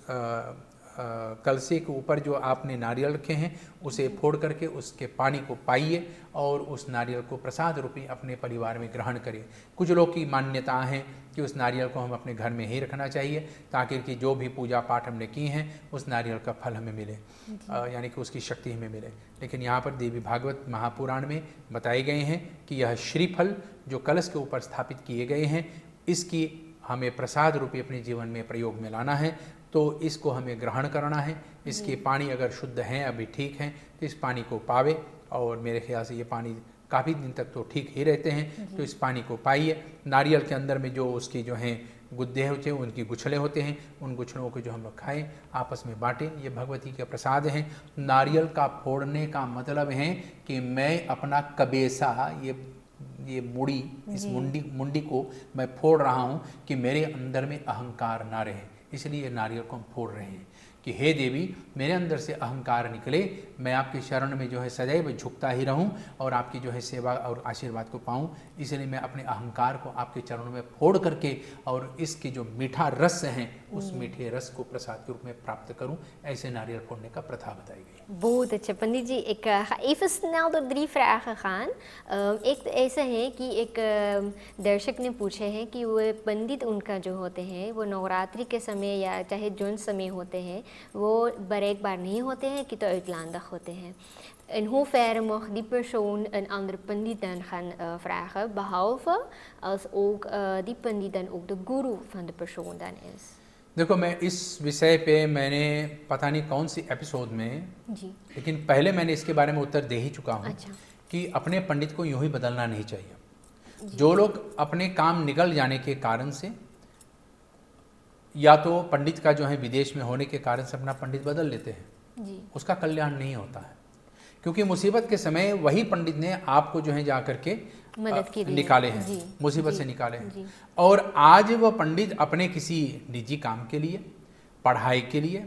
कलसे के ऊपर जो आपने नारियल रखे हैं उसे फोड़ करके उसके पानी को पाइए और उस नारियल को प्रसाद रूपी अपने परिवार में ग्रहण करिए। कुछ लोग की मान्यता है कि उस नारियल को हम अपने घर में ही रखना चाहिए ताकि कि जो भी पूजा पाठ हमने की हैं उस नारियल का फल हमें मिले, यानी कि उसकी शक्ति हमें मिले। लेकिन यहाँ पर देवी भागवत महापुराण में बताए गए हैं कि यह श्रीफल जो कलश के ऊपर स्थापित किए गए हैं, इसकी हमें प्रसाद रूपी अपने जीवन में प्रयोग में लाना है, तो इसको हमें ग्रहण करना है। इसके पानी अगर शुद्ध हैं, अभी ठीक हैं, तो इस पानी को पावे, और मेरे ख्याल से ये पानी काफ़ी दिन तक तो ठीक ही रहते हैं। तो इस पानी को पाइए। नारियल के अंदर में जो उसकी जो हैं गुद्दे होते हैं, उनकी गुछले होते हैं, उन गुछलों को जो हम लोग खाएँ, आपस में बांटें। ये भगवती के प्रसाद हैं। नारियल का फोड़ने का मतलब है कि मैं अपना कबेसा, ये मुड़ी, इस मुंडी को मैं फोड़ रहा हूँ कि मेरे अंदर में अहंकार ना रहे। इसलिए नारियल को हम फोड़ रहे हैं कि हे देवी, मेरे अंदर से अहंकार निकले, मैं आपके शरण में जो है सदैव झुकता ही रहूं और आपकी जो है सेवा और आशीर्वाद को पाऊं। इसलिए मैं अपने अहंकार को आपके चरणों में फोड़ करके और इसके जो मीठा रस है उस मीठे रस को प्रसाद के रूप में प्राप्त करूं। ऐसे नारियल फोड़ने का प्रथा बताई गई। बहुत अच्छे पंडित जी, ik ga even snel door 3 vragen gaan। एक तो ऐसा है कि एक दर्शक ने पूछे हैं कि वो पंडित उनका जो होते हैं वो नवरात्रि के समय या चाहे जोन समय होते हैं वो bereikbaar niet होते हैं कि तो uitlandig होते हैं। In hoeverre mag die persoon een andere pandit dan gaan vragen, behalve als ook die pandit dan ook de guru van de persoon dan is? देखो, मैं इस विषय पे मैंने पता नहीं कौन सी एपिसोड में जी, लेकिन पहले मैंने इसके बारे में उत्तर दे ही चुका हूँ। अच्छा। कि अपने पंडित को यूं ही बदलना नहीं चाहिए। जो लोग अपने काम निकल जाने के कारण से या तो पंडित का जो है विदेश में होने के कारण से अपना पंडित बदल लेते हैं, जी, उसका कल्याण नहीं होता है। क्योंकि मुसीबत के समय वही पंडित ने आपको जो है जा करके मदद की निकाले हैं, जी, मुसीबत जी, से निकाले हैं। जी। और आज वह पंडित अपने किसी निजी काम के लिए, पढ़ाई के लिए,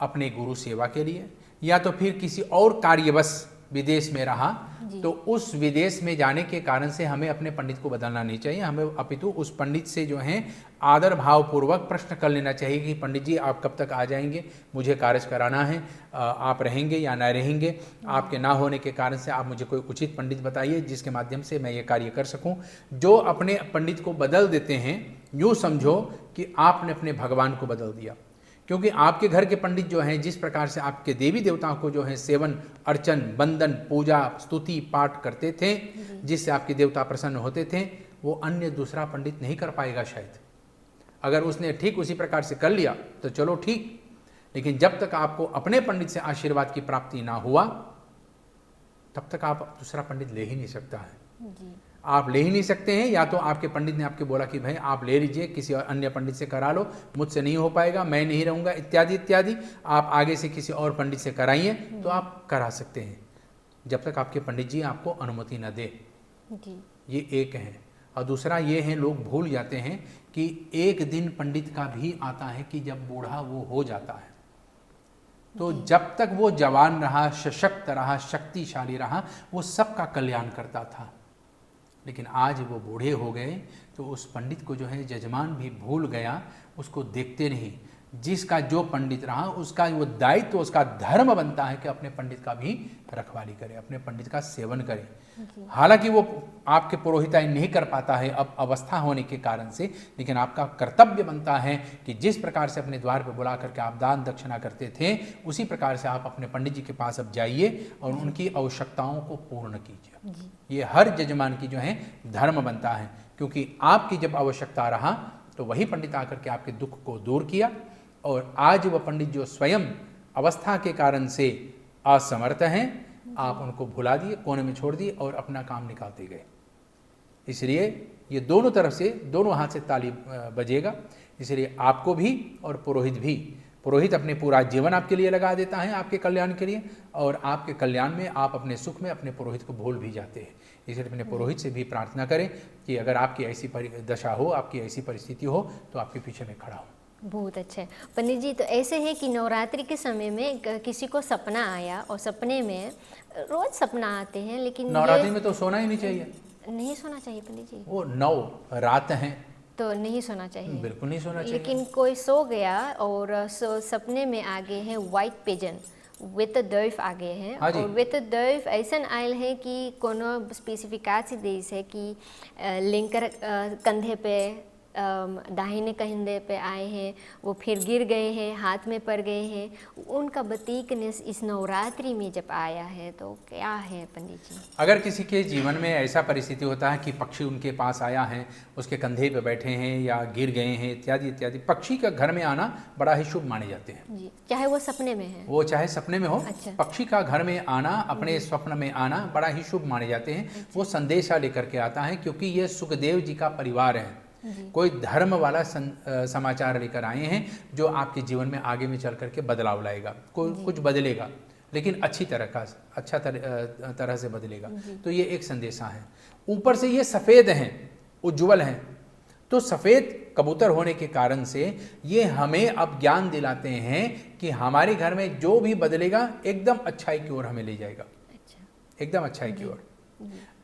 अपने गुरु सेवा के लिए या तो फिर किसी और कार्यवश विदेश में रहा, तो उस विदेश में जाने के कारण से हमें अपने पंडित को बदलना नहीं चाहिए। हमें अपितु उस पंडित से जो है आदर भाव पूर्वक प्रश्न कर लेना चाहिए कि पंडित जी आप कब तक आ जाएंगे, मुझे कार्य कराना है, आप रहेंगे या ना रहेंगे, आपके ना होने के कारण से आप मुझे कोई उचित पंडित बताइए जिसके माध्यम से मैं ये कार्य कर सकूं। जो अपने पंडित को बदल देते हैं, यूँ समझो कि आपने अपने भगवान को बदल दिया। क्योंकि आपके घर के पंडित जो हैं जिस प्रकार से आपके देवी देवताओं को जो है सेवन, अर्चन, बंदन, पूजा, स्तुति, पाठ करते थे, जिससे आपके देवता प्रसन्न होते थे, वो अन्य दूसरा पंडित नहीं कर पाएगा शायद। अगर उसने ठीक उसी प्रकार से कर लिया तो चलो ठीक, लेकिन जब तक आपको अपने पंडित से आशीर्वाद की प्राप्ति ना हुआ तब तक आप दूसरा पंडित ले ही नहीं सकता है। जी, आप ले ही नहीं सकते हैं। या तो आपके पंडित ने आपके बोला कि भाई आप ले लीजिए, किसी और अन्य पंडित से करा लो, मुझसे नहीं हो पाएगा, मैं नहीं रहूँगा, इत्यादि इत्यादि, आप आगे से किसी और पंडित से कराइए तो आप करा सकते हैं, जब तक आपके पंडित जी आपको अनुमति न दे। जी, ये एक है। और दूसरा ये है, लोग भूल जाते हैं कि एक दिन पंडित का भी आता है कि जब बूढ़ा वो हो जाता है, तो जब तक वो जवान रहा, सशक्त रहा, शक्तिशाली रहा, वो सबका कल्याण करता था। लेकिन आज वो बूढ़े हो गए तो उस पंडित को जो है जजमान भी भूल गया, उसको देखते नहीं। जिसका जो पंडित रहा उसका वो दायित्व, उसका धर्म बनता है कि अपने पंडित का भी रखवाली करे, अपने पंडित का सेवन करे। हालांकि वो आपके पुरोहिताई नहीं कर पाता है अब अवस्था होने के कारण से, लेकिन आपका कर्तव्य बनता है कि जिस प्रकार से अपने द्वार पर बुला करके आप दान दक्षिणा करते थे, उसी प्रकार से आप अपने पंडित जी के पास अब जाइए और उनकी आवश्यकताओं को पूर्ण कीजिए। ये हर जजमान की जो है धर्म बनता है, क्योंकि आपकी जब आवश्यकता रहा तो वही पंडित आकर के आपके दुख को दूर किया। और आज वह पंडित जो स्वयं अवस्था के कारण से असमर्थ हैं, आप उनको भुला दिए, कोने में छोड़ दिए और अपना काम निकालते गए। इसलिए ये दोनों तरफ से, दोनों हाथ से ताली बजेगा। इसलिए आपको भी और पुरोहित भी, पुरोहित अपने पूरा जीवन आपके लिए लगा देता है, आपके कल्याण के लिए, और आपके कल्याण में आप अपने सुख में अपने पुरोहित को भूल भी जाते हैं। इसलिए अपने पुरोहित से भी प्रार्थना करें कि अगर आपकी ऐसी दशा हो, आपकी ऐसी परिस्थिति हो, तो आपके पीछे में खड़ा हो। बहुत अच्छे पंडित जी। तो ऐसे है कि नवरात्रि के समय में किसी को सपना आया, और सपने में रोज सपना आते हैं, लेकिन नवरात्रि में तो सोना ही नहीं चाहिए, नहीं सोना चाहिए पंडित जी। वो 9 रात हैं, तो नहीं सोना चाहिए। बिल्कुल नहीं सोना चाहिए। लेकिन कोई सो गया और सपने में आ गए हैं वाइट पिजन विथ दर्फ आ गए हैं, हाँ जी। और विथ दर्फ ऐसा आयल है कि कोनो स्पेसिफिकासी देश है कि लिंकर कंधे पे दाहिने कंधे पे आए हैं, वो फिर गिर गए हैं, हाथ में पड़ गए हैं, उनका बतीकनेस इस नवरात्रि में जब आया है तो क्या है पंडित जी? अगर किसी के जीवन में ऐसा परिस्थिति होता है कि पक्षी उनके पास आया है, उसके कंधे पे बैठे हैं या गिर गए हैं इत्यादि इत्यादि, पक्षी का घर में आना बड़ा ही शुभ माने जाते हैं जी, चाहे वो सपने में है, वो चाहे सपने में हो। अच्छा। पक्षी का घर में आना, अपने स्वप्न में आना बड़ा ही शुभ माने जाते हैं। वो संदेशा लेकर के आता है, क्योंकि ये सुखदेव जी का परिवार है, कोई धर्म वाला समाचार लेकर आए हैं जो आपके जीवन में आगे में चल करके बदलाव लाएगा, कोई कुछ बदलेगा, लेकिन अच्छी तरह से बदलेगा। तो ये एक संदेशा है। ऊपर से ये सफ़ेद हैं, उज्ज्वल हैं, तो सफ़ेद कबूतर होने के कारण से ये हमें अब ज्ञान दिलाते हैं कि हमारे घर में जो भी बदलेगा एकदम अच्छाई की ओर हमें ले जाएगा, एकदम अच्छाई की ओर।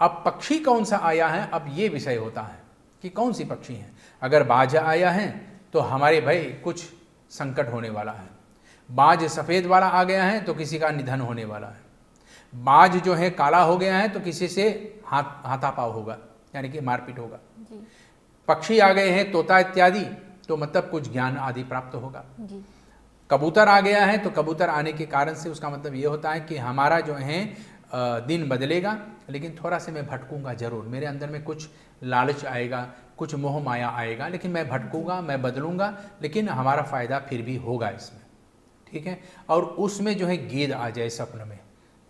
अब पक्षी कौन सा आया है, अब ये विषय होता है कि कौन सी पक्षी हैं। अगर बाज आया है तो हमारे भाई कुछ संकट होने वाला है। बाज सफ़ेद वाला आ गया है तो किसी का निधन होने वाला है। बाज जो है काला हो गया है तो किसी से हाथापाव होगा, यानी कि मारपीट होगा। पक्षी आ गए हैं तोता इत्यादि, तो मतलब कुछ ज्ञान आदि प्राप्त होगा। कबूतर आ गया है तो कबूतर आने के कारण से उसका मतलब ये होता है कि हमारा जो है दिन बदलेगा, लेकिन थोड़ा से मैं भटकूंगा जरूर, मेरे अंदर में कुछ लालच आएगा, कुछ मोह माया आएगा, लेकिन मैं भटकूंगा, मैं बदलूंगा, लेकिन हमारा फ़ायदा फिर भी होगा इसमें, ठीक है। और उसमें जो है गीद आ जाए सपन में,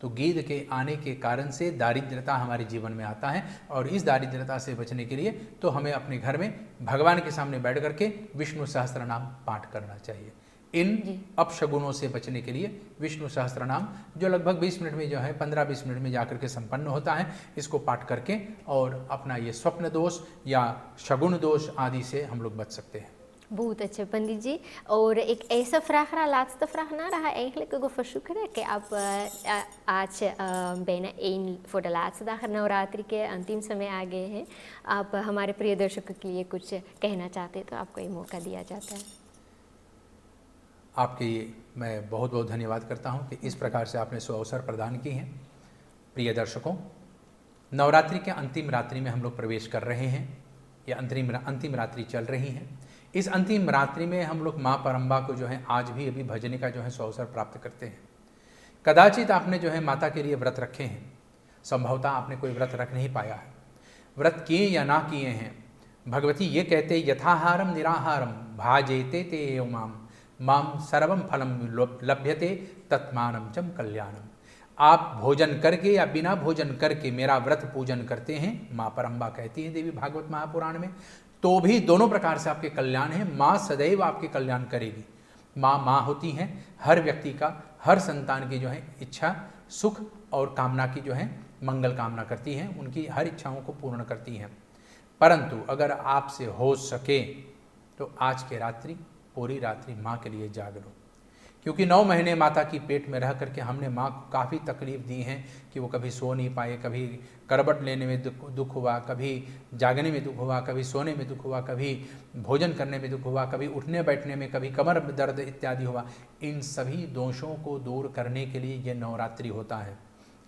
तो गीद के आने के कारण से दारिद्रता हमारे जीवन में आता है, और इस दारिद्रता से बचने के लिए तो हमें अपने घर में भगवान के सामने बैठ करके विष्णु सहस्त्र नाम पाठ करना चाहिए। इन अपशगुनों से बचने के लिए विष्णु सहस्त्र नाम, जो लगभग 20 मिनट में जो है 15-20 मिनट में जाकर के संपन्न होता है, इसको पाठ करके और अपना ये स्वप्न दोष या शगुन दोष आदि से हम लोग बच सकते हैं। बहुत अच्छे पंडित जी। और एक ऐसा फ्राखरा laatste vraag na रहा eigenlijk ook verzoeken है कि आप आज bijna voor de laatste dagen Navratri के अंतिम समय आ गए हैं, आप हमारे प्रिय दर्शकों के लिए कुछ कहना चाहते हैं तो आपको ये मौका दिया जाता है। आपके मैं बहुत बहुत धन्यवाद करता हूँ कि इस प्रकार से आपने अवसर प्रदान की हैं। प्रिय दर्शकों, नवरात्रि के अंतिम रात्रि में हम लोग प्रवेश कर रहे हैं, या अंतिम रात्रि चल रही है। इस अंतिम रात्रि में हम लोग माँ परम्बा को जो है आज भी अभी भजने का जो है अवसर प्राप्त करते हैं। कदाचित आपने जो है माता के लिए व्रत रखे हैं, संभवतः आपने कोई व्रत रख नहीं पाया है। व्रत किए या ना किए हैं, भगवती ये कहते यथाहारम निराहारम भाजेते ते माम माम सर्वम फलम लभ्यते तत्मानम चम कल्याणम। आप भोजन करके या बिना भोजन करके मेरा व्रत पूजन करते हैं, माँ परम्बा कहती है देवी भागवत महापुराण में, तो भी दोनों प्रकार से आपके कल्याण है। माँ सदैव आपके कल्याण करेगी। माँ होती हैं, हर व्यक्ति का, हर संतान की जो है इच्छा, सुख और कामना की जो है मंगल कामना करती हैं, उनकी हर इच्छाओं को पूर्ण करती हैं। परंतु अगर आपसे हो सके तो आज के रात्रि पूरी रात्रि माँ के लिए जाग लो, क्योंकि 9 महीने माता की पेट में रह करके हमने माँ को काफ़ी तकलीफ़ दी है कि वो कभी सो नहीं पाए, कभी करवट लेने में दुख हुआ, कभी जागने में दुख हुआ, कभी सोने में दुख हुआ, कभी भोजन करने में दुख हुआ, कभी उठने बैठने में, कभी कमर दर्द इत्यादि हुआ। इन सभी दोषों को दूर करने के लिए ये नवरात्रि होता है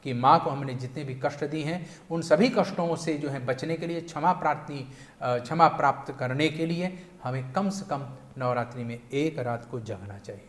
कि माँ को हमने जितने भी कष्ट दिए हैं उन सभी कष्टों से जो है बचने के लिए, क्षमा प्राप्त करने के लिए हमें कम से कम नवरात्रि में एक रात को जगना चाहिए।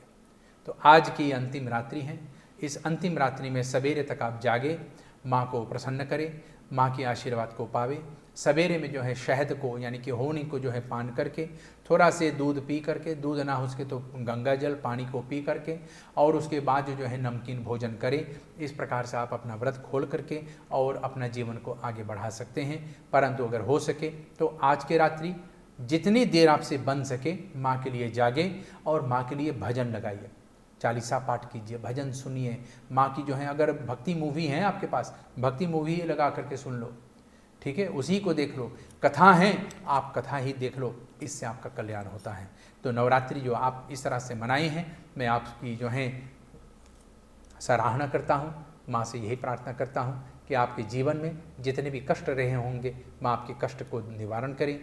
तो आज की अंतिम रात्रि है, इस अंतिम रात्रि में सवेरे तक आप जागे, माँ को प्रसन्न करें, माँ के आशीर्वाद को पावे। सवेरे में जो है शहद को यानी कि होनी को जो है पान करके, थोड़ा से दूध पी करके, दूध ना हो सके तो गंगा जल पानी को पी करके, और उसके बाद जो है नमकीन भोजन करें। इस प्रकार से आप अपना व्रत खोल करके और अपना जीवन को आगे बढ़ा सकते हैं। परंतु अगर हो सके तो आज के रात्रि जितनी देर आपसे बन सके माँ के लिए जागे और माँ के लिए भजन लगाइए, चालीसा पाठ कीजिए, भजन सुनिए। माँ की जो है, अगर भक्ति मूवी है आपके पास, भक्ति मूवी ही लगा करके सुन लो, ठीक है, उसी को देख लो। कथा है, आप कथा ही देख लो, इससे आपका कल्याण होता है। तो नवरात्रि जो आप इस तरह से मनाए हैं, मैं आपकी जो है सराहना करता हूँ। माँ से यही प्रार्थना करता हूँ कि आपके जीवन में जितने भी कष्ट रहे होंगे, माँ आपके कष्ट को निवारण करें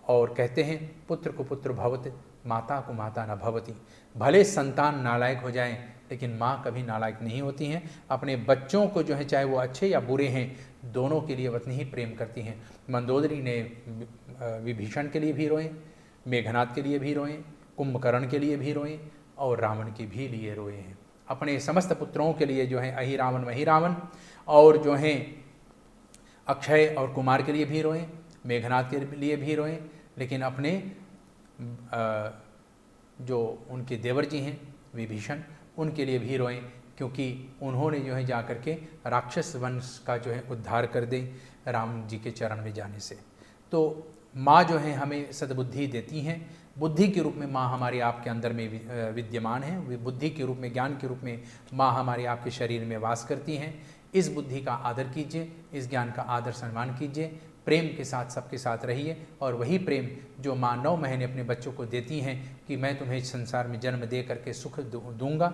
और कहते हैं पुत्र को पुत्र भवति, माता को माता न भवति। भले संतान नालायक हो जाएं, लेकिन माँ कभी नालायक नहीं होती हैं। अपने बच्चों को जो है, चाहे वो अच्छे या बुरे हैं, दोनों के लिए उतनी ही प्रेम करती हैं। मंदोदरी ने विभीषण के लिए भी रोए, मेघनाद के लिए भी रोए, कुंभकर्ण के लिए भी रोए और रावण के भी लिए रोए हैं। अपने समस्त पुत्रों के लिए जो है अहिरावण महिरावण, और जो हैं अक्षय और कुमार के लिए भी रोए, मेघनाद के लिए भी रोए, लेकिन अपने जो उनके देवर जी हैं विभीषण, उनके लिए भी रोएं, क्योंकि उन्होंने जो है जा कर के राक्षस वंश का जो है उद्धार कर दे राम जी के चरण में जाने से। तो माँ जो है हमें सद्बुद्धि देती हैं। बुद्धि के रूप में माँ हमारे आपके अंदर में विद्यमान है, वे बुद्धि के रूप में, ज्ञान के रूप में माँ हमारे आपके शरीर में वास करती हैं। इस बुद्धि का आदर कीजिए, इस ज्ञान का आदर सम्मान कीजिए, प्रेम के साथ सबके साथ रहिए, और वही प्रेम जो माँ 9 महीने अपने बच्चों को देती हैं कि मैं तुम्हें इस संसार में जन्म दे करके सुख दूंगा,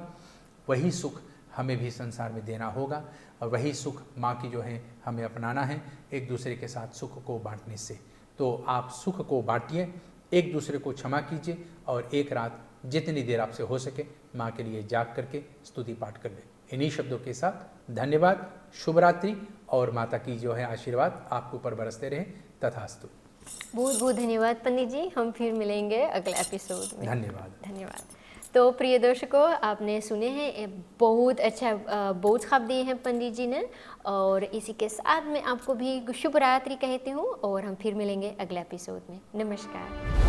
वही सुख हमें भी संसार में देना होगा। और वही सुख माँ की जो है हमें अपनाना है, एक दूसरे के साथ सुख को बांटने से। तो आप सुख को बांटिए, एक दूसरे को क्षमा कीजिए, और एक रात जितनी देर आपसे हो सके माँ के लिए जाग करके स्तुति पाठ कर लें। इन्हीं शब्दों के साथ धन्यवाद, शुभ रात्रि, और माता की जो है आशीर्वाद आपके ऊपर बरसते रहे। तथास्तु। बहुत बहुत धन्यवाद पंडित जी, हम फिर मिलेंगे अगले एपिसोड में। धन्यवाद। तो प्रिय दर्शकों, आपने सुने हैं बहुत अच्छा बोझ खाप दिए हैं पंडित जी ने, और इसी के साथ मैं आपको भी शुभ रात्रि कहती हूँ, और हम फिर मिलेंगे अगले एपिसोड में। नमस्कार।